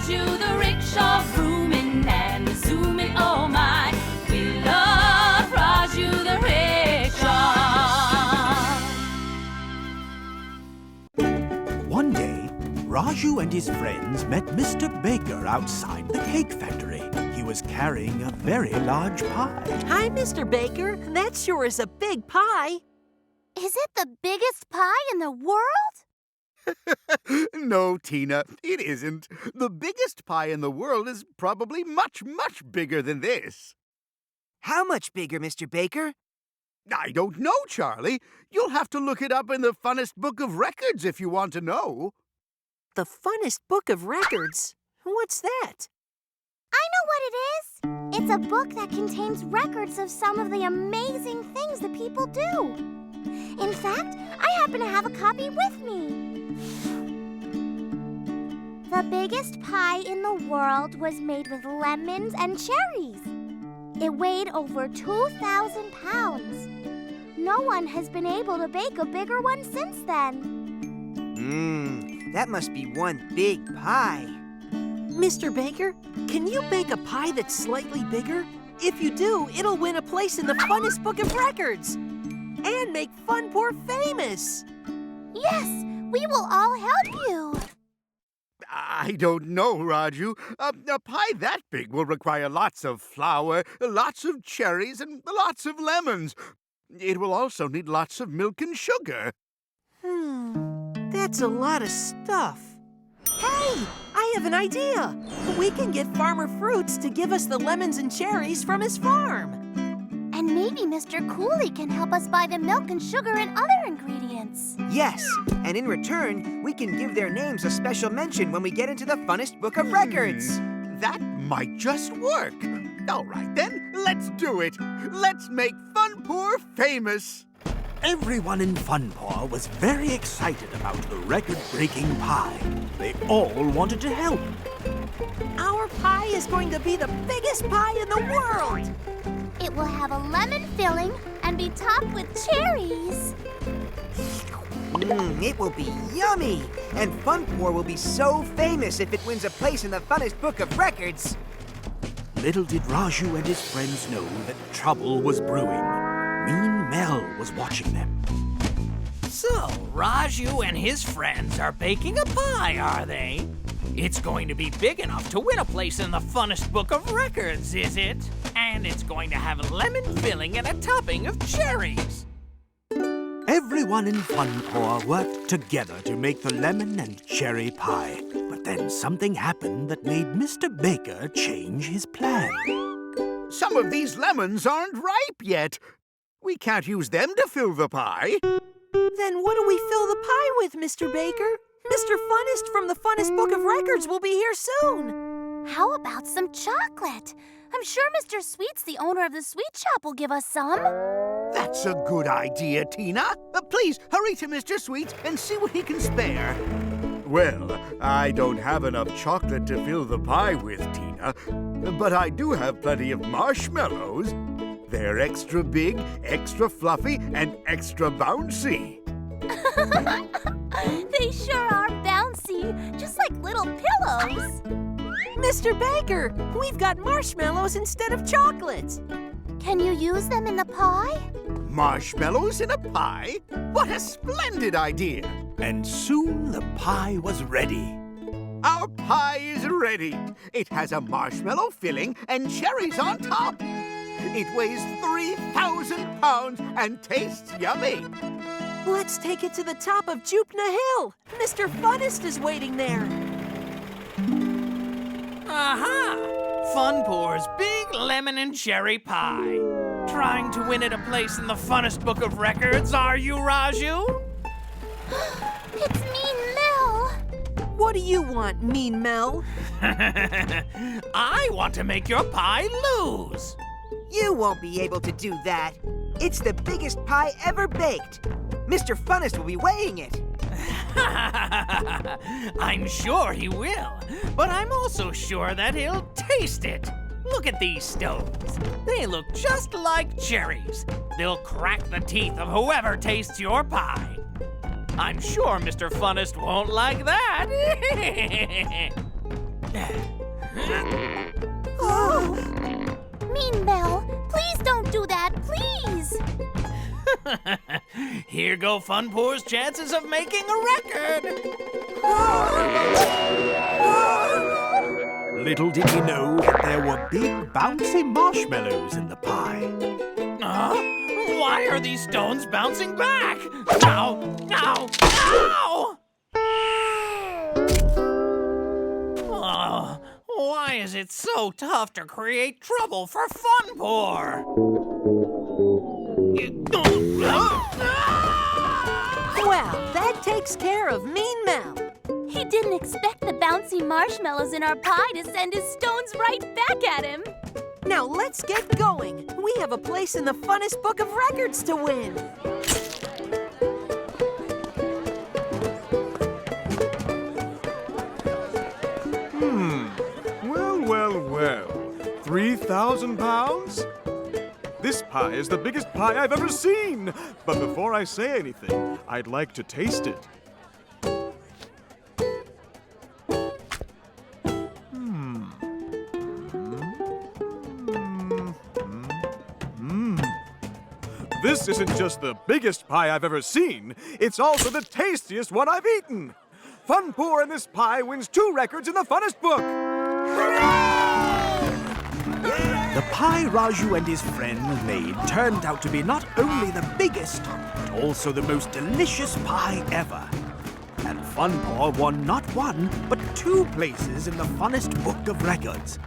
Raju the rickshaw booming and zooming, oh my. We love Raju the rickshaw. One day, Raju and his friends met Mr. Baker outside the cake factory. He was carrying a very large pie. Hi, Mr. Baker. That sure is a big pie. Is it the biggest pie in the world? No, Tina, it isn't. The biggest pie in the world is probably much, much bigger than this. How much bigger, Mr. Baker? I don't know, Charlie. You'll have to look it up in the funnest book of records if you want to know. The funnest book of records? What's that? I know what it is. It's a book that contains records of some of the amazing things that people do. In fact, I happen to have a copy with me. The biggest pie in the world was made with lemons and cherries. It weighed over 2,000 pounds. No one has been able to bake a bigger one since then. That must be one big pie. Mr. Baker, can you bake a pie that's slightly bigger? If you do, it'll win a place in the funnest book of records. And make Funpour famous. Yes, we will all help you. I don't know, Raju. A pie that big will require lots of flour, lots of cherries, and lots of lemons. It will also need lots of milk and sugar. That's a lot of stuff. Hey, I have an idea. We can get Farmer Fruits to give us the lemons and cherries from his farm. And maybe Mr. Cooley can help us buy the milk and sugar and other ingredients. Yes, and in return, we can give their names a special mention when we get into the funnest book of records. That might just work. All right, then, let's do it. Let's make Funpour famous. Everyone in Funpour was very excited about the record-breaking pie. They all wanted to help. Our pie is going to be the biggest pie in the world. It will have a lemon filling and be topped with cherries. It will be yummy! And Funpour will be so famous if it wins a place in the funnest book of records. Little did Raju and his friends know that trouble was brewing. Mean Mel was watching them. So, Raju and his friends are baking a pie, are they? It's going to be big enough to win a place in the funnest book of records, is it? And it's going to have lemon filling and a topping of cherries. Everyone in Funpour worked together to make the lemon and cherry pie. But then something happened that made Mr. Baker change his plan. Some of these lemons aren't ripe yet. We can't use them to fill the pie. Then what do we fill the pie with, Mr. Baker? Mr. Funnest from the Funnest Book of Records will be here soon. How about some chocolate? I'm sure Mr. Sweets, the owner of the sweet shop, will give us some. That's a good idea, Tina. Please, hurry to Mr. Sweets and see what he can spare. Well, I don't have enough chocolate to fill the pie with, Tina. But I do have plenty of marshmallows. They're extra big, extra fluffy, and extra bouncy. They sure are bouncy, just like little pillows. Mr. Baker, we've got marshmallows instead of chocolate. Can you use them in the pie? Marshmallows in a pie? What a splendid idea! And soon the pie was ready. Our pie is ready. It has a marshmallow filling and cherries on top. It weighs 3,000 pounds and tastes yummy. Let's take it to the top of Jupna Hill. Mr. Funnest is waiting there. Aha! Funpour's big lemon and cherry pie. Trying to win it a place in the funnest book of records, are you, Raju? It's Mean Mel. What do you want, Mean Mel? I want to make your pie lose. You won't be able to do that. It's the biggest pie ever baked. Mr. Funnest will be weighing it. I'm sure he will, but I'm also sure that he'll taste it. Look at these stones. They look just like cherries. They'll crack the teeth of whoever tastes your pie. I'm sure Mr. Funnest won't like that. Mean Belle, please don't do that, please! Here go Funpour's chances of making a record. Little did he know that there were big bouncy marshmallows in the pie. Why are these stones bouncing back? Ow! Ow! Ow! Oh, why is it so tough to create trouble for Funpour? Well, that takes care of Mean Mel. He didn't expect the bouncy marshmallows in our pie to send his stones right back at him. Now let's get going. We have a place in the Funnest Book of Records to win. Well. 3,000 pounds? This pie is the biggest pie I've ever seen. But before I say anything, I'd like to taste it. This isn't just the biggest pie I've ever seen, it's also the tastiest one I've eaten. Funpour and this pie wins 2 records in the Funnest Book. The pie Raju and his friend made turned out to be not only the biggest, but also the most delicious pie ever. And Funpour won not 1, but 2 places in the Funnest Book of Records.